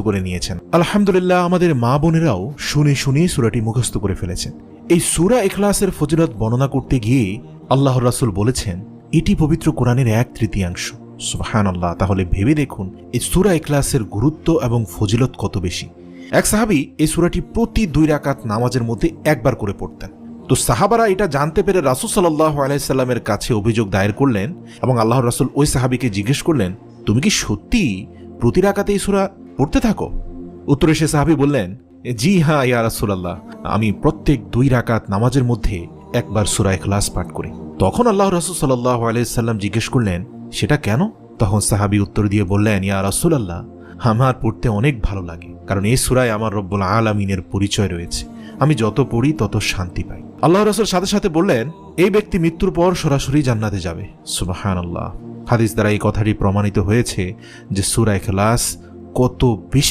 করে নিয়েছেন। আলহামদুলিল্লাহ, আমাদের মা বোনেরাও শুনে শুনে সূরাটি মুখস্থ করে ফেলেছেন। এই সূরা ইখলাসের ফজিলত বর্ণনা করতে গিয়ে আল্লাহর রাসূল বলেছেন, এটি পবিত্র কোরআনের 1/3। সুবহানাল্লাহ। তাহলে ভেবে দেখুন এই সূরা ইখলাসের গুরুত্ব এবং ফজিলত কত বেশি। এক সাহাবী এই সূরাটি প্রতি 2 রাকাত নামাজের মধ্যে একবার করে পড়তেন। তো সাহাবারা এটা জানতে পেরে রাসূল সাল্লাল্লাহু আলাইহি সাল্লামের কাছে অভিযোগ দায়ের করলেন এবং আল্লাহর রাসূল ওই সাহাবীকে জিজ্ঞেস করলেন, তুমি কি সত্যি প্রতি রাকাতে এই সূরা পড়তে থাকো? উত্তরে সে সাহাবী বললেন, জি হ্যাঁ ইয়া রাসূলুল্লাহ, আমি প্রত্যেক 2 রাকাত নামাজের মধ্যে একবার সূরা ইখলাস পাঠ করি। তখন আল্লাহর রাসূল সাল্লাল্লাহু আলাইহি সাল্লাম জিজ্ঞেস করলেন, সেটা কেন? তখন সাহাবী উত্তর দিয়ে বললেন, ইয়া রাসূলুল্লাহ, আমার পড়তে অনেক ভালো লাগে, কারণ এই সূরায় আমার রব্বুল আলামিনের পরিচয় রয়েছে। আমি যত পড়ি তত শান্তি পাই। আল্লাহর রাসূল সাথে সাথে বললেন, এই ব্যক্তি মৃত্যুর পর সরাসরি জান্নাতে যাবে। সুবহানাল্লাহ। হাদিস দ্বারা এই কথাটি প্রমাণিত হয়েছে যে সূরা ইখলাস কত বেশি